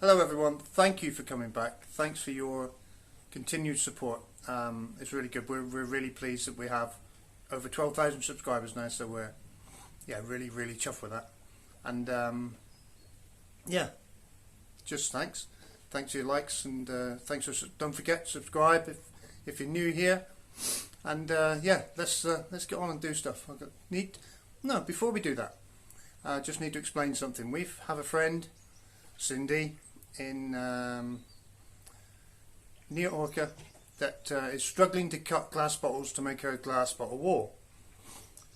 Hello everyone, thank you for coming back. Thanks for your continued support. It's really good. We're really pleased that we have over 12,000 subscribers now, so we're really chuffed with that. And just thanks for your likes, and thanks for don't forget subscribe if you're new here. And let's get on and do stuff. Before we do that, I just need to explain something. We have a friend, Cindy, in near Orca, that is struggling to cut glass bottles to make her glass bottle wall.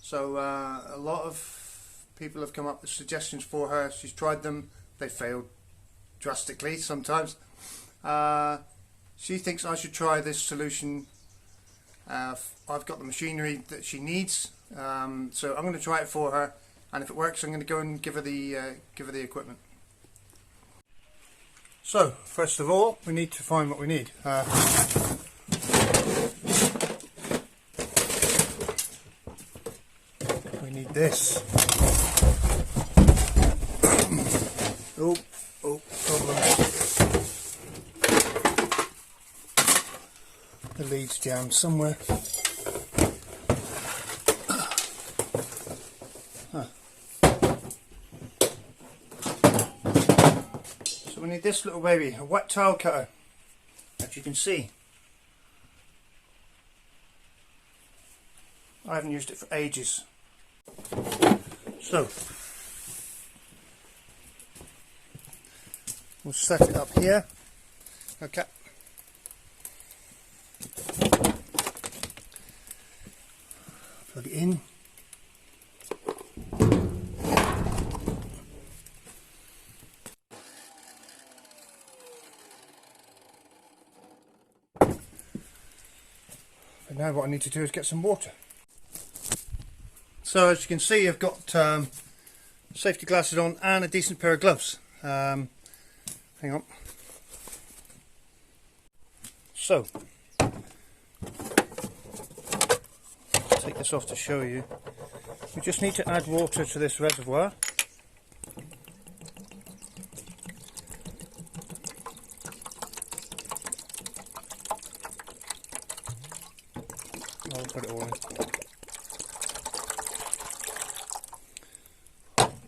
So a lot of people have come up with suggestions for her. She's tried them, they failed drastically sometimes. She thinks I should try this solution. I've got the machinery that she needs, so I'm going to try it for her, and if it works I'm going to go and give her the equipment. So, first of all, we need to find what we need. We need this. Problem. The lead's jammed somewhere. We need this little baby, a wet tile cutter, as you can see. I haven't used it for ages. So we'll set it up here. Okay. Plug it in. Now what I need to do is get some water. So as you can see, I've got safety glasses on and a decent pair of gloves. Hang on. So take this off to show you. We just need to add water to this reservoir. I'll put it all in.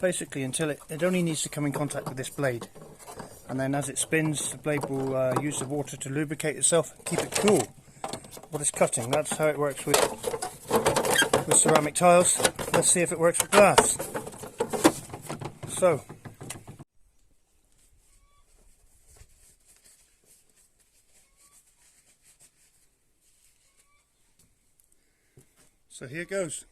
Basically until it only needs to come in contact with this blade, and then as it spins the blade will use the water to lubricate itself and keep it cool what it's cutting. That's how it works with ceramic tiles. Let's see if it works with glass. So here goes.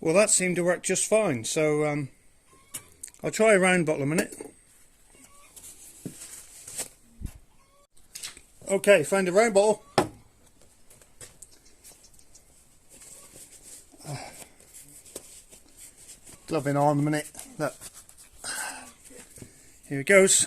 Well, that seemed to work just fine, so I'll try a round bottle a minute. Okay, found a round bottle. Gloving on a minute. Look. Here it goes.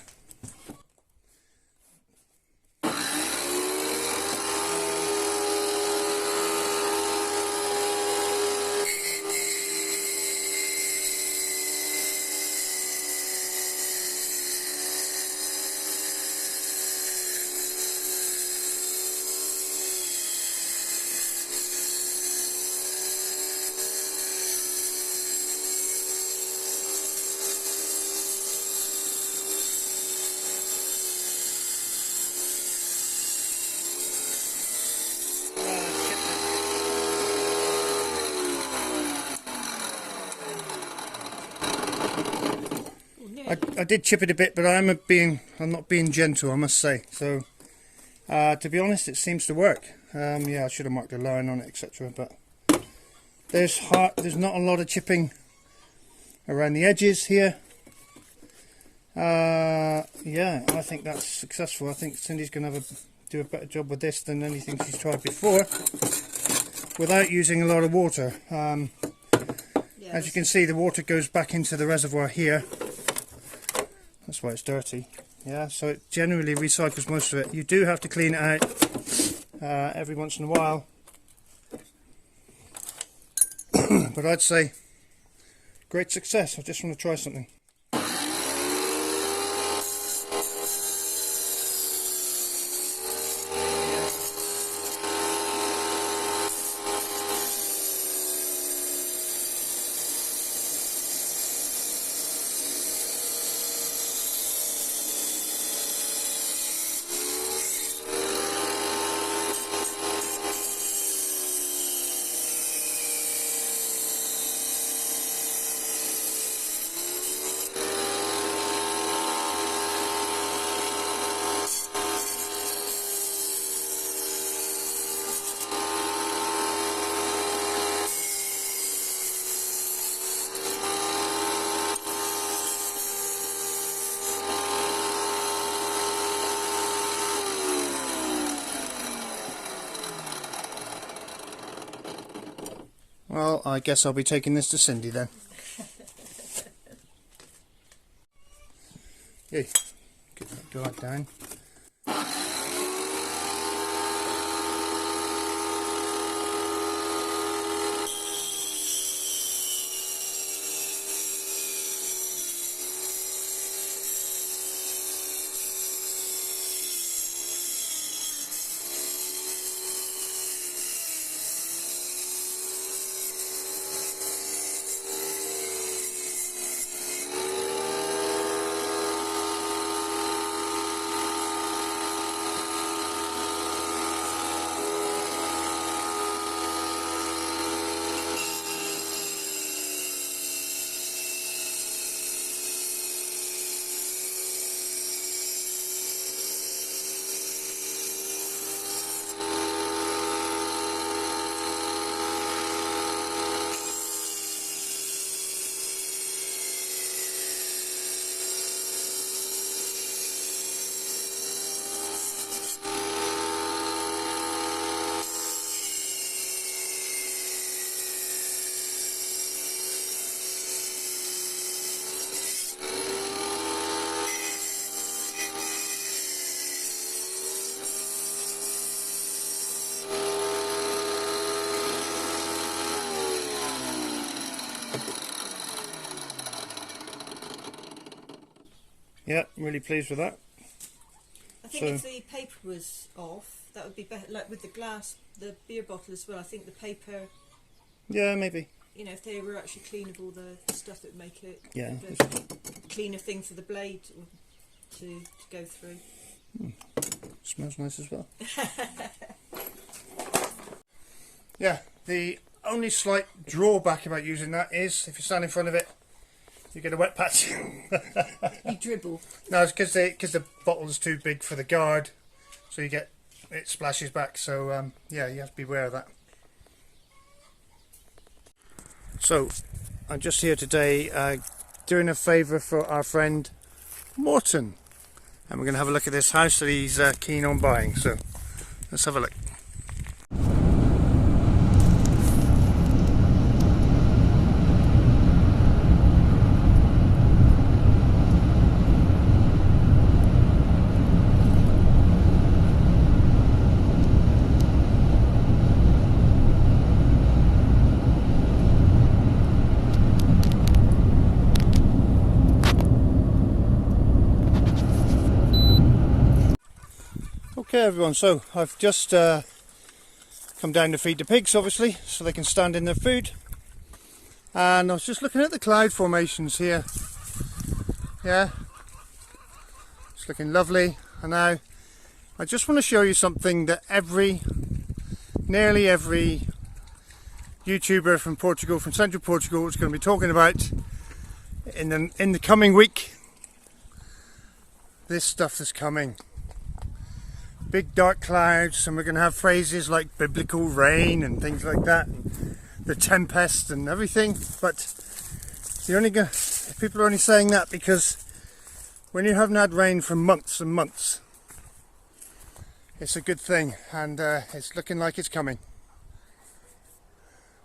I did chip it a bit, but I'm not being gentle, I must say. So to be honest, it seems to work. Yeah, I should have marked a line on it, etc. But there's not a lot of chipping around the edges here. Yeah, I think that's successful. I think Cindy's going to do a better job with this than anything she's tried before, without using a lot of water. As you can see, the water goes back into the reservoir here. That's why it's dirty. Yeah, so it generally recycles most of it. You do have to clean it out every once in a while. But I'd say great success. I just want to try something. Well, I guess I'll be taking this to Cindy then. Yeah, get that guard down. Yeah, really pleased with that. I think if the paper was off, that would be better. Like with the glass, the beer bottle as well. I think the paper. Yeah, maybe. You know, if they were actually clean of all the stuff, that would make it a cleaner thing for the blade to go through. Smells nice as well. Yeah, the only slight drawback about using that is if you stand in front of it, you get a wet patch. You dribble. No, it's because the bottle's too big for the guard, so it splashes back. So yeah, you have to be aware of that. So I'm just here today doing a favour for our friend Morten, and we're going to have a look at this house that he's keen on buying. So let's have a look. Okay everyone, so I've just come down to feed the pigs, obviously, so they can stand in their food, and I was just looking at the cloud formations here. Yeah, it's looking lovely. And now I just want to show you something that nearly every YouTuber from Portugal, from central Portugal, is going to be talking about in the coming week. this stuff that's coming. Big dark clouds, and we're going to have phrases like biblical rain and things like that, and the tempest and everything. But people are only saying that because when you haven't had rain for months and months, it's a good thing, and it's looking like it's coming.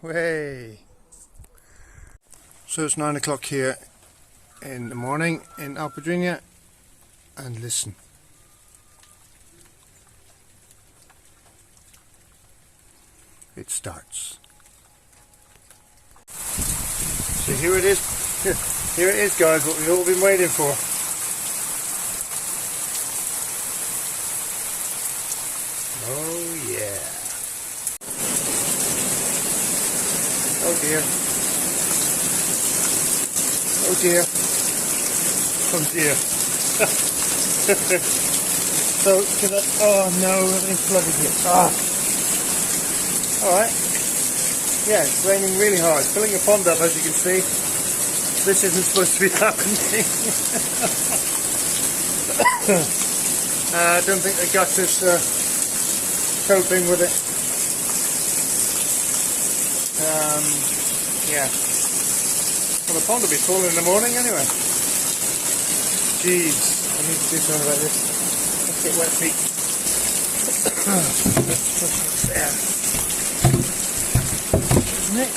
Way. So it's 9 o'clock here in the morning in Alpedrinia, and listen. It starts. So here it is. Here it is, guys, what we've all been waiting for. Oh yeah. Oh dear. Oh dear. Oh dear. So, oh no, everything's flooded here. Alright. Yeah, it's raining really hard. Filling a pond up, as you can see. This isn't supposed to be happening. I don't think the gutter's coping with it. Yeah. Well, the pond will be full in the morning anyway. Jeez, I need to do something about this. Let's get wet feet. There. Isn't it?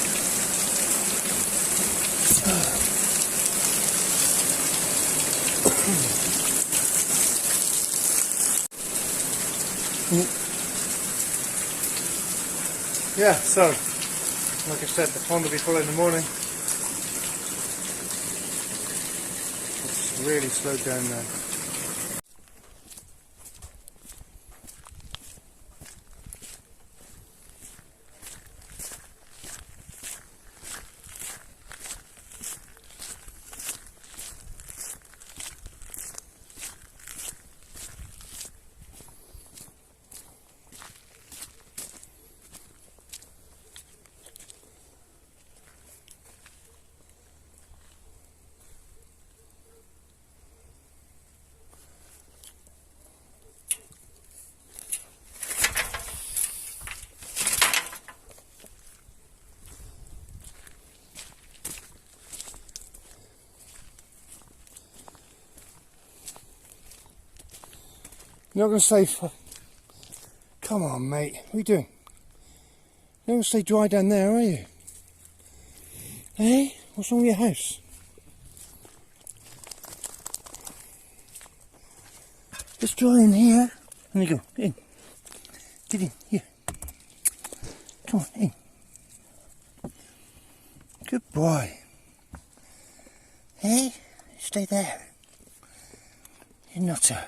Yeah, so, like I said, the pond will be full in the morning. It's really slowed down now. You're not going to stay come on, mate. What are you doing? You're not going to stay dry down there, are you? Hey? What's wrong with your house? It's dry in here. There you go. In. Get in. Here. Come on, in. Good boy. Hey? Stay there. You nutter.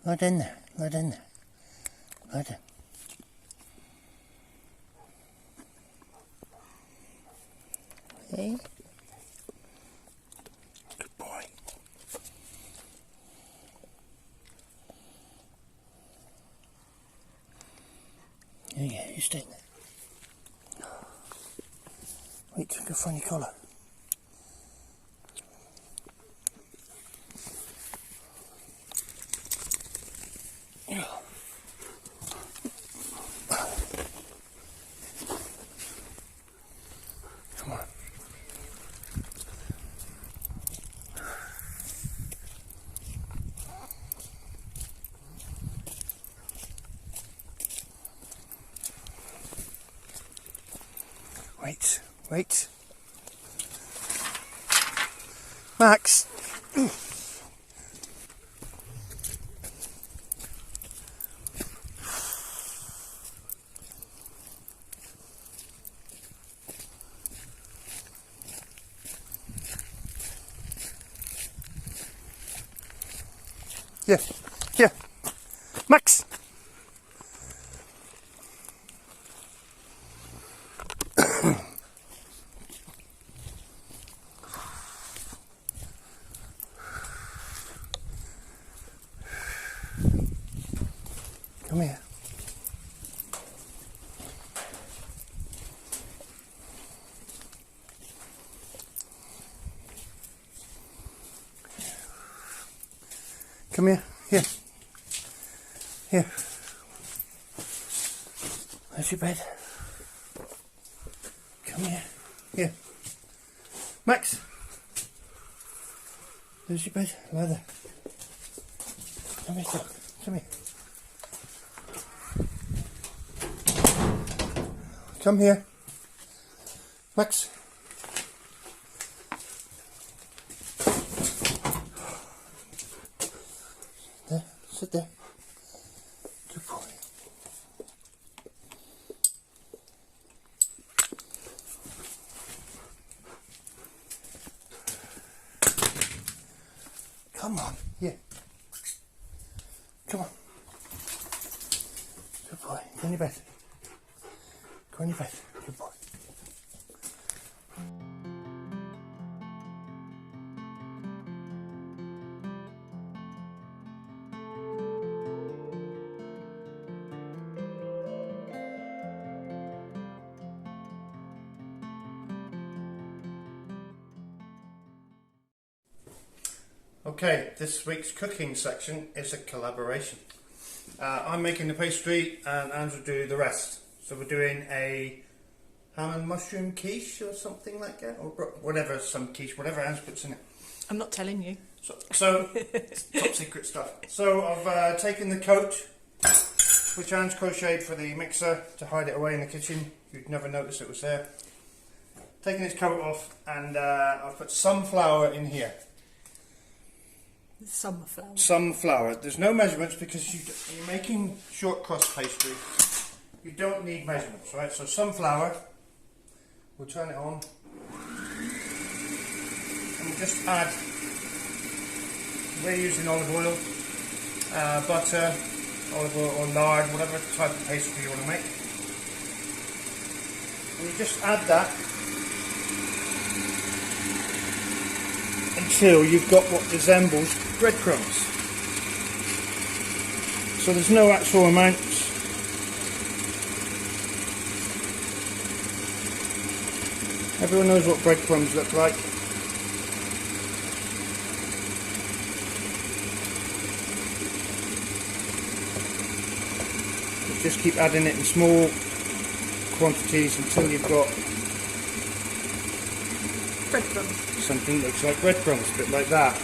Lie down there, lie down there, lie down. Hey? Good boy. There you go, you stay there. Wait, go find your collar. Come on. Wait, wait. Max. Here, here, Max. Come here. Come here. Here. Here. There's your bed. Come here. Here. Max. There's your bed. Lie there. Come here, Chuck. Come here. Come here. Max. There. Sit there. Good boy. Come on. Here. Come on. Good boy. Go in your bed. Go in your bed. Good boy. Okay, this week's cooking section is a collaboration. I'm making the pastry and Ange will do the rest. So we're doing a ham and mushroom quiche or something like that, or whatever, some quiche, whatever Ange puts in it. I'm not telling you. So it's top secret stuff. So I've taken the coat, which Ange crocheted for the mixer to hide it away in the kitchen. You'd never notice it was there. Taking this coat off, and I've put some flour in here. Some flour. Some flour. There's no measurements because you're making short crust pastry. You don't need measurements, right? So some flour. We'll turn it on. And we'll just add. We're using olive oil, butter, olive oil or lard, whatever type of pastry you want to make. And you just add that until you've got what resembles breadcrumbs. So there's no actual amounts. Everyone knows what breadcrumbs look like. Just keep adding it in small quantities until you've got breadcrumbs. Something that looks like breadcrumbs, a bit like that.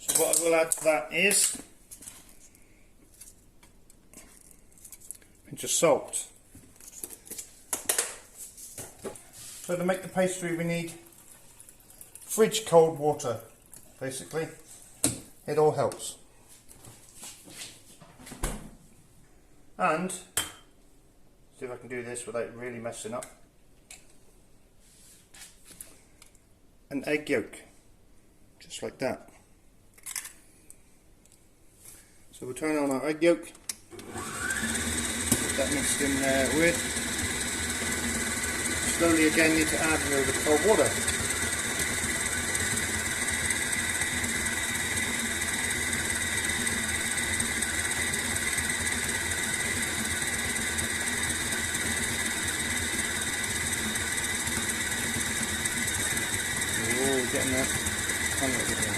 So what I will add to that is a pinch of salt. So to make the pastry we need fridge cold water, basically. It all helps. And, see if I can do this without really messing up. An egg yolk, just like that. So we'll turn on our egg yolk. Put that mixed in there with. Slowly again need to add a little bit of cold water. Oh, getting there. I'm not getting there.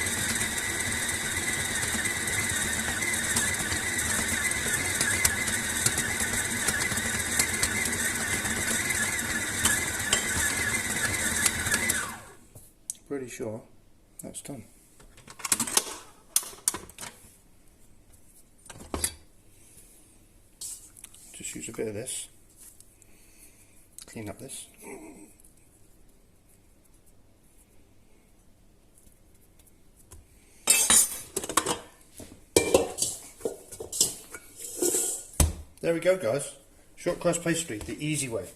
Pretty sure that's done. Just use a bit of this, clean up this. There we go, guys. Short crust pastry, the easy way.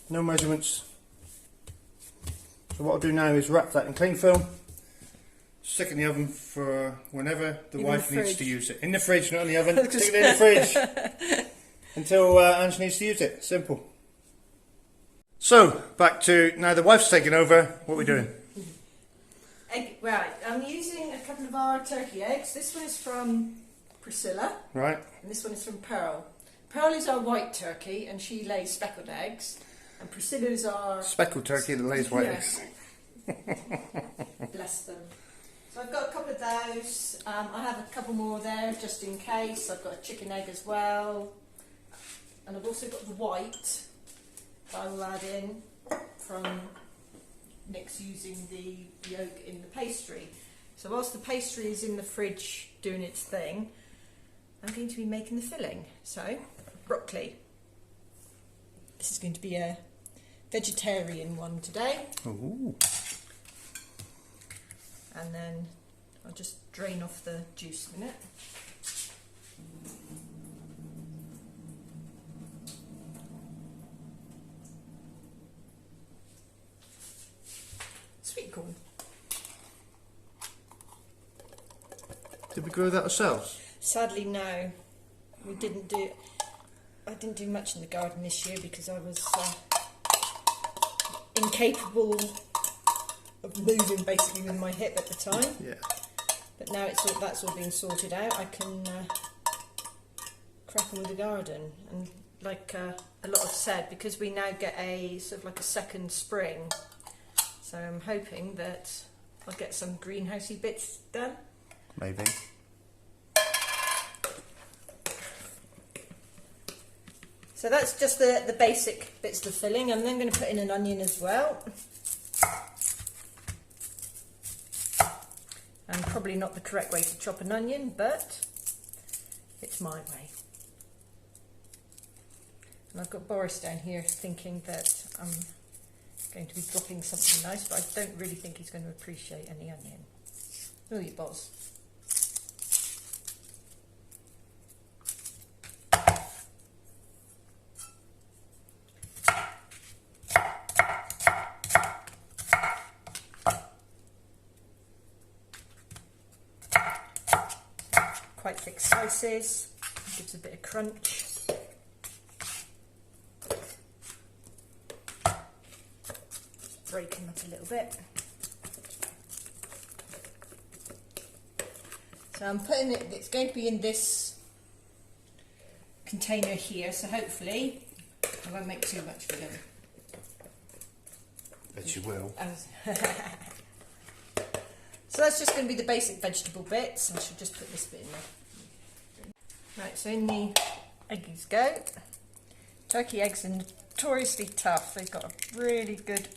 No measurements. So what I'll do now is wrap that in cling film, stick it in the oven for whenever the wife needs to use it. In the fridge, not in the oven. Stick it in the fridge until Ange needs to use it. Simple. So back to now the wife's taking over. What are we doing? Right, I'm using a couple of our turkey eggs. This one is from Priscilla. Right. And this one is from Pearl. Pearl is our white turkey and she lays speckled eggs. And Priscilla is our... Speckled turkey that lays white eggs. Bless them. So I've got a couple of those. I have a couple more there just in case. I've got a chicken egg as well. And I've also got the white that I will add in from Nick's using the yolk in the pastry. So whilst the pastry is in the fridge doing its thing, I'm going to be making the filling. So, broccoli. This is going to be a vegetarian one today. Ooh. And then I'll just drain off the juice a minute. Sweet corn. Did we grow that ourselves? Sadly, no. We didn't do. I didn't do much in the garden this year because I was incapable of moving basically with my hip at the time. Yeah. But now that's all been sorted out. I can crack on with the garden, and like a lot have said, because we now get a sort of like a second spring. So I'm hoping that I'll get some greenhousey bits done. Maybe. So that's just the basic bits of filling. I'm then going to put in an onion as well. And probably not the correct way to chop an onion, but it's my way. And I've got Boris down here thinking that I'm going to be dropping something nice, but I don't really think he's going to appreciate any onion. Will you, Boz? Quite thick slices, gives a bit of crunch. Just break them up a little bit. So I'm putting it, it's going to be in this container here, so hopefully I won't make too much for them. Bet you will. So that's just going to be the basic vegetable bits. I should just put this bit in there. Right, so in the eggies go. Turkey eggs are notoriously tough. They've got a really good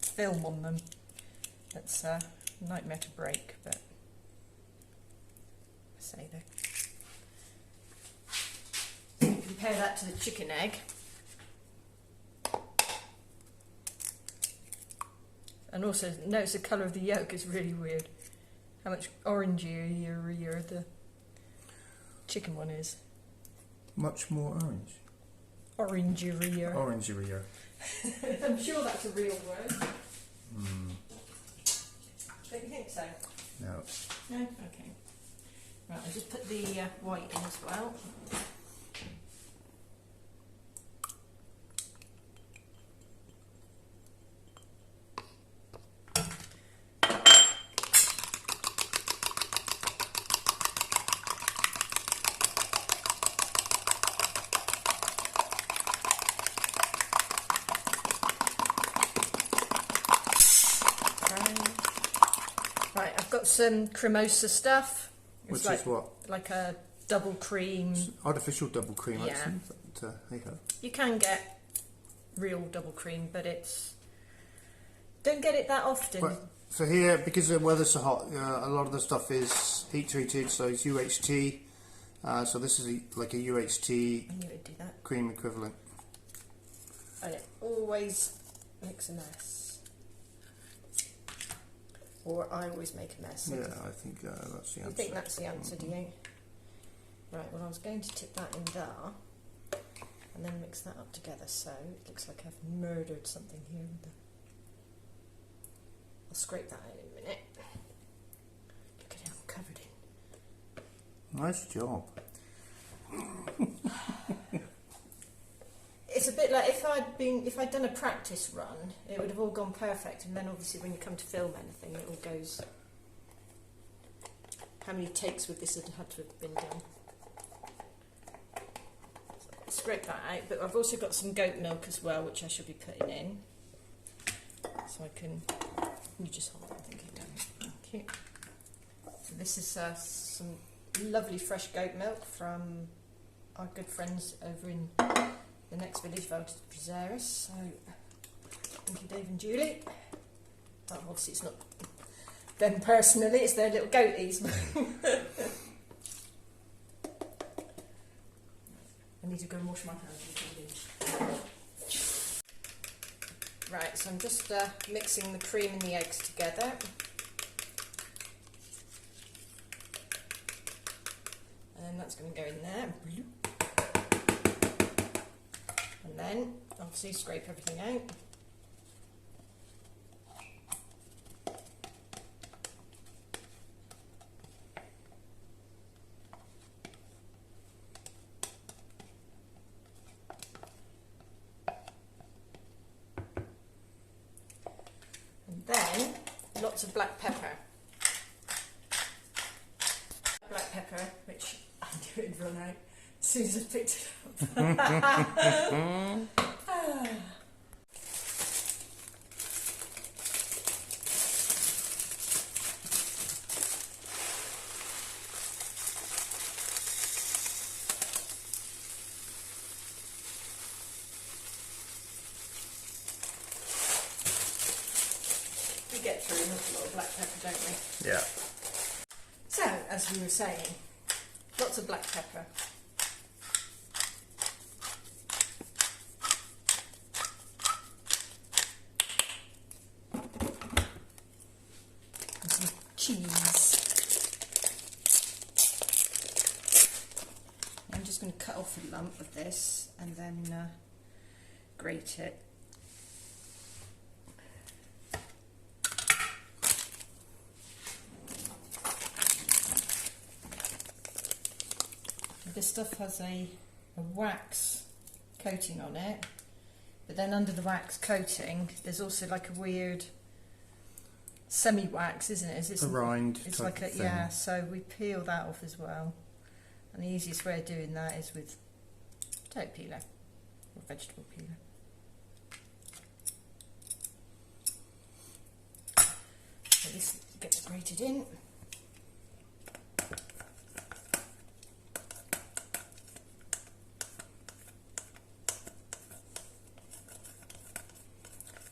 film on them. That's a nightmare to break, but I say though. Compare that to the chicken egg. And also notice the colour of the yolk is really weird. How much orangier the chicken one is. Much more orange. Orangier. Orangier. I'm sure that's a real word. Don't you think so? No. No? Okay. Right, I'll just put the white in as well. Right, I've got some cremosa stuff. Which like, is what? Like a double cream. Artificial double cream, Yeah. actually. But, hey ho. You can get real double cream, but it's... Don't get it that often. Right. So here, because the weather's so hot, a lot of the stuff is heat treated, so it's UHT. So this is like a UHT I knew it'd do that. cream equivalent. And it always makes a mess. Or I always make a mess. Yeah, I think that's the answer. You think that's the answer, do you? Right, well I was going to tip that in there and then mix that up together, so it looks like I've murdered something here with the... I'll scrape that in a minute. Look at how I'm covered in. Nice job. It's a bit like if I'd done a practice run, it would have all gone perfect, and then obviously when you come to film anything, it all goes how many takes would this have had to have been done. So scrape that out, but I've also got some goat milk as well, which I should be putting in. So I can, you just hold on, thank you. So this is some lovely fresh goat milk from our good friends over in the next village, Valdezares. So thank you, Dave and Julie. Well, obviously it's not them personally, it's their little goaties. I need to go and wash my hands. Right, so I'm just mixing the cream and the eggs together. And that's going to go in there. And then, obviously, scrape everything out. And then, lots of black pepper. Black pepper, which I knew it'd run out as soon as I picked it up. We get through an awful lot of black pepper, don't we? Yeah. So, as we were saying, lots of black pepper. And some cheese. I'm just going to cut off a lump of this and then grate it. This stuff has a wax coating on it, but then under the wax coating there's also like a weird semi-wax, isn't it? It's a rind. It's like a, yeah, so we peel that off as well. And the easiest way of doing that is with potato peeler or vegetable peeler. So this gets grated in.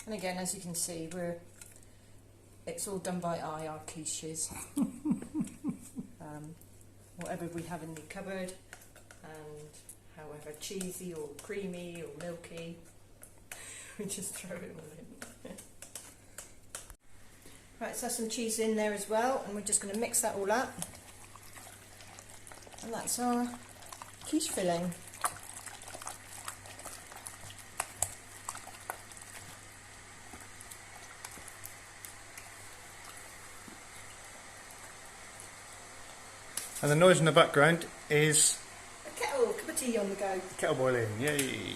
And again, as you can see, it's all done by eye, our quiches. Whatever we have in the cupboard, and however cheesy or creamy or milky, we just throw it all in. Right, so some cheese in there as well, and we're just going to mix that all up. And that's our quiche filling. And the noise in the background is A kettle, cup of tea on the go. kettle boiling. Yay!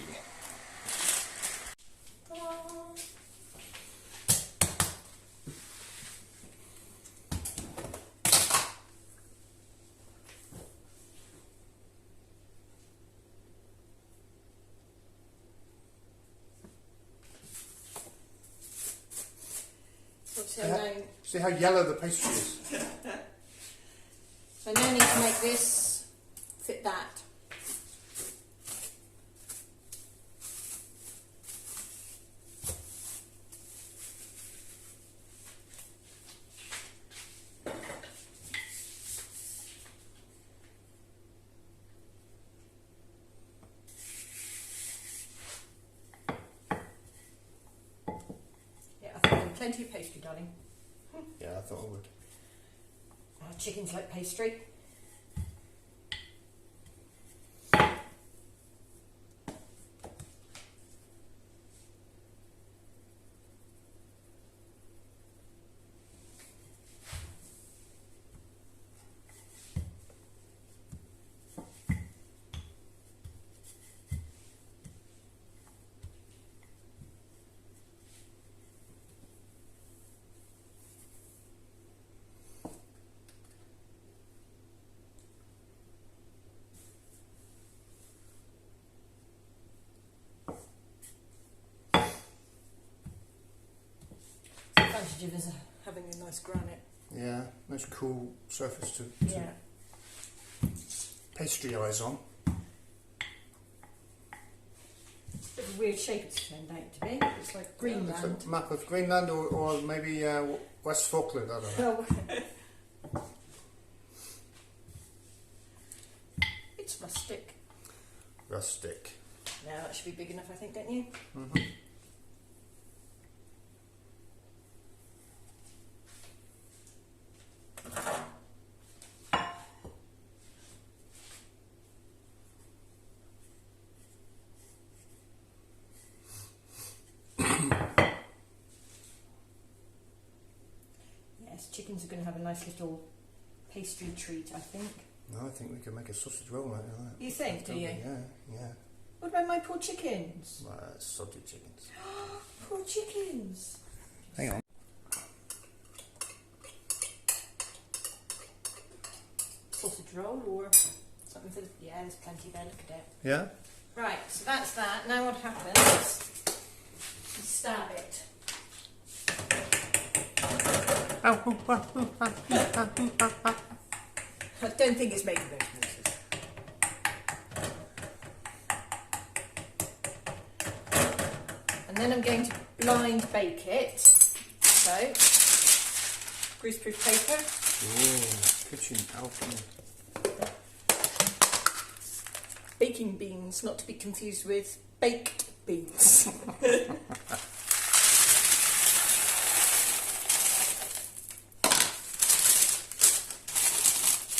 See how yellow the pastry is? So now I need to make this fit that. Yeah, I think there's plenty of pastry, darling. Yeah, I thought I would. Chickens like pastry. advantage of having a nice granite. Yeah, nice cool surface to pastry-ise on. Bit of a weird shape it's turned out to be. It's like Greenland. It's a map of Greenland or maybe West Falkland, I don't know. It's rustic. Rustic. Now that should be big enough, I think, don't you? Mm-hmm. Yes, chickens are going to have a nice little pastry treat, I think. No, I think we could make a sausage roll out of that. You think, do you? Yeah, yeah. What about my poor chickens? Soddy chickens. Poor chickens. Hang on. Sausage roll or something for the... Yeah, there's plenty there, look at it. Yeah? Right, so that's that. Now what happens is stab it. I don't think it's making those noises. And then I'm going to blind bake it. So, greaseproof paper. Oh, kitchen alchemy. Baking beans, not to be confused with baked beans.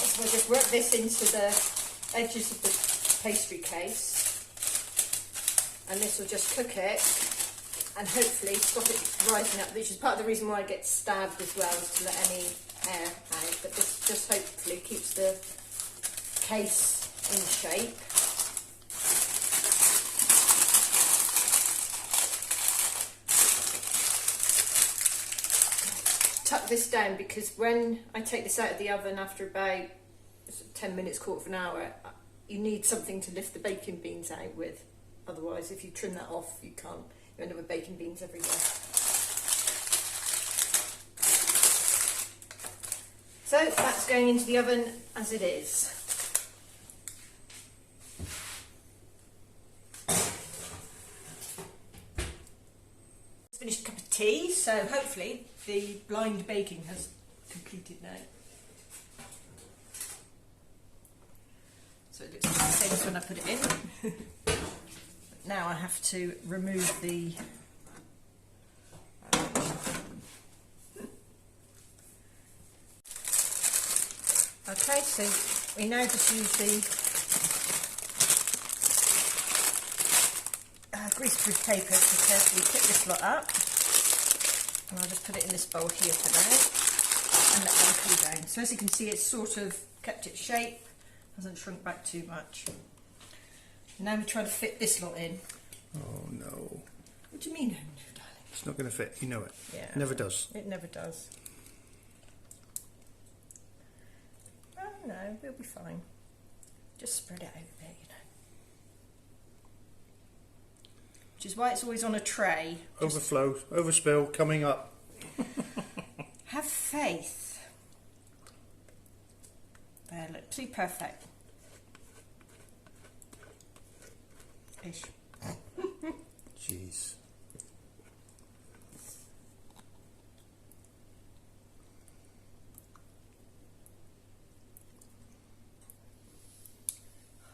So I just work this into the edges of the pastry case, and this will just cook it and hopefully stop it rising up, which is part of the reason why it gets stabbed as well, is to let any air out, but this just hopefully keeps the case in shape. Tuck this down because when I take this out of the oven after about 10 minutes, quarter of an hour, you need something to lift the baking beans out with. Otherwise, if you trim that off, you can't. You end up with baking beans everywhere. So that's going into the oven as it is. Finished a cup of tea, so hopefully the blind baking has completed now. So it looks the same as when I put it in. Now I have to remove the okay, so we now just use the greaseproof paper to carefully pick this lot up, and I'll just put it in this bowl here for now and let them cool down. So as you can see, it's sort of kept its shape, hasn't shrunk back too much. Now we try to fit this lot in. Oh no. What do you mean, oh no, darling? It's not going to fit, you know it. Yeah. Never does. It never does. Oh no, we'll be fine. Just spread it out a bit, you know. Which is why it's always on a tray. Overflow, overspill, coming up. Have faith. There, look, too perfect. Ish. Jeez.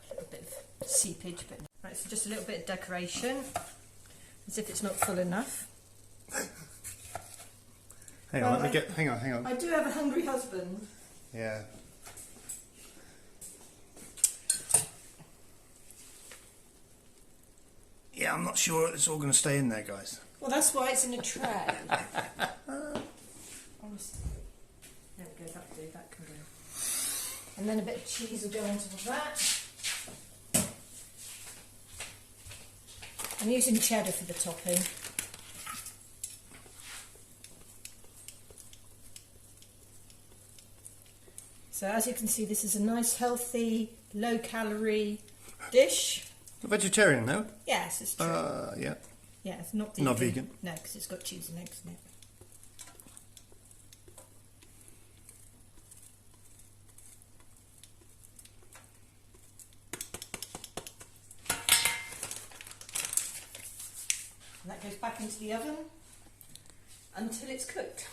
A little bit of seepage, but right, so just a little bit of decoration, as if it's not full enough. Hang on, let me get. Hang on. I do have a hungry husband. Yeah. Yeah, I'm not sure it's all going to stay in there, guys. Well, that's why it's in a tray. Honestly. There we go, that'll do, that can go. And then a bit of cheese will go on top of that. I'm using cheddar for the topping. So as you can see, this is a nice, healthy, low-calorie dish. A vegetarian, no? Yes, it's true. Yeah. Yeah, it's not vegan. Not vegan. No, because it's got cheese and eggs in it. back into the oven until it's cooked.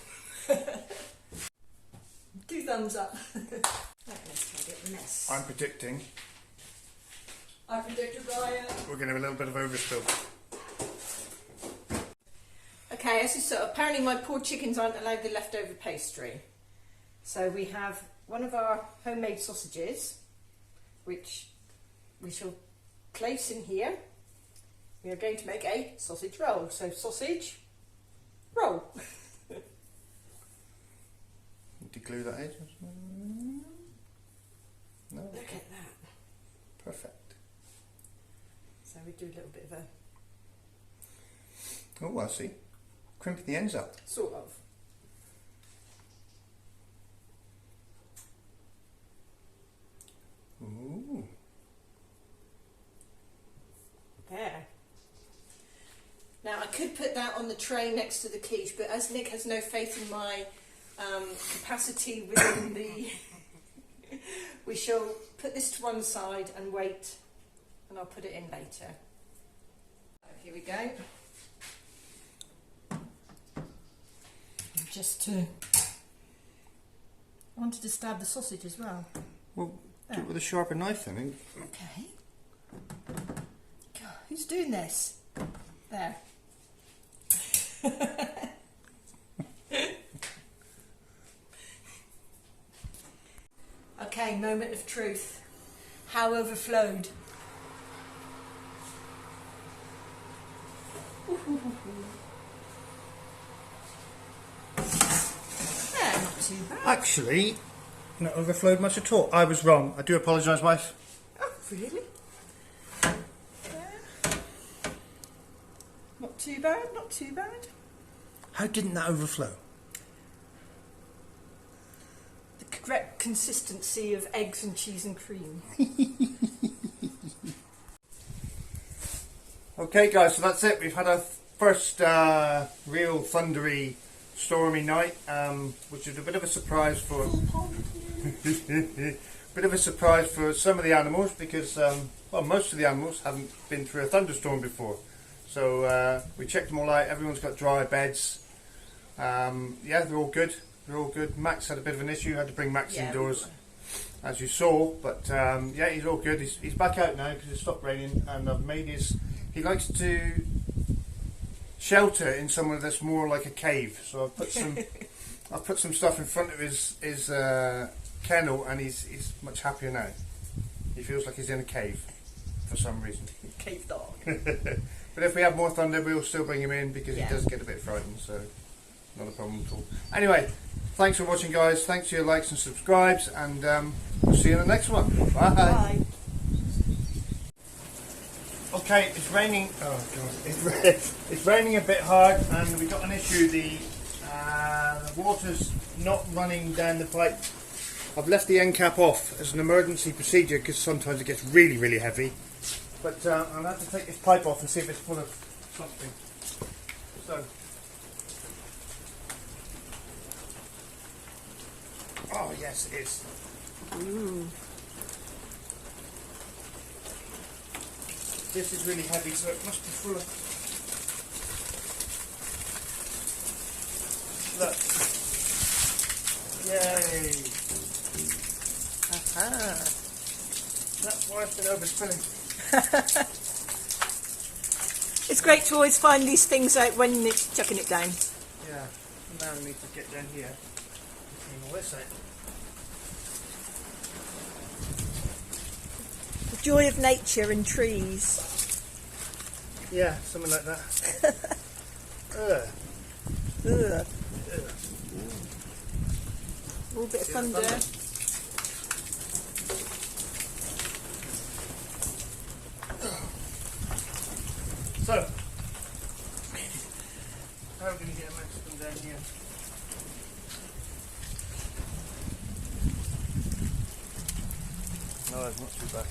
2 thumbs up. Right, let's tidy up the mess. I'm predicting I predicted Ryan. we're going to have a little bit of overspill. Okay, as you saw, apparently my poor chickens aren't allowed the leftover pastry. So we have one of our homemade sausages, which we shall place in here. We are going to make a sausage roll. So sausage, roll. Need to glue that edge? No? Look at that. Perfect. So we do a little bit of a... Oh, I see. Crimping the ends up. Sort of. Ooh. There. Now I could put that on the tray next to the quiche, but as Nick has no faith in my capacity within the... we shall put this to one side and wait, and I'll put it in later. Here we go. Just to... I wanted to stab the sausage as well. Well, do it with a sharper knife then. Okay. God, who's doing this? There. Okay, moment of truth. How overflowed. Yeah, not too bad. Actually, not overflowed much at all. I was wrong. I do apologise, wife. Oh, really? Not too bad, not too bad. How didn't that overflow? The correct consistency of eggs and cheese and cream. Okay guys, so that's it. We've had our first real thundery, stormy night, which is a bit of a surprise for bit of a surprise for some of the animals because well, most of the animals haven't been through a thunderstorm before. So we checked them all out. Everyone's got dry beds. Yeah, they're all good. They're all good. Max had a bit of an issue. Had to bring Max indoors, as you saw. But yeah, he's all good. He's back out now because it stopped raining, and I've made his. He likes to shelter in somewhere that's more like a cave. So I've put some stuff in front of his kennel, and he's much happier now. He feels like he's in a cave for some reason. Cave dog. But if we have more thunder, we'll still bring him in because he does get a bit frightened. So not a problem at all. Anyway, thanks for watching, guys. Thanks for your likes and subscribes, and we'll see you in the next one. Bye. Bye. Okay, it's raining. Oh god, it's raining a bit hard, and we've got an issue. The water's not running down the pipe. I've left the end cap off as an emergency procedure because sometimes it gets really, really heavy. But I'll have to take this pipe off and see if it's full of something. So, oh yes, it is. Ooh. This is really heavy, so it must be full of... Look. Yay! Aha! That's why it's been overspilling. It's great to always find these things out when it's chucking it down. Yeah, now I need to get down here and clean all this out. The joy of nature and trees. Yeah, something like that. Ugh. Ugh. A little bit of thunder. So, how are we going to get a Mexican down here? No, it's not too bad.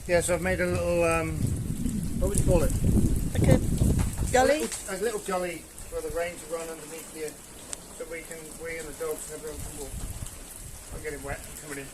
Yeah, so I've made a little, what would you call it? Like a gully? A little gully for the rain to run underneath here, so we and the dogs and everyone can walk. I'm getting wet, I'm coming in.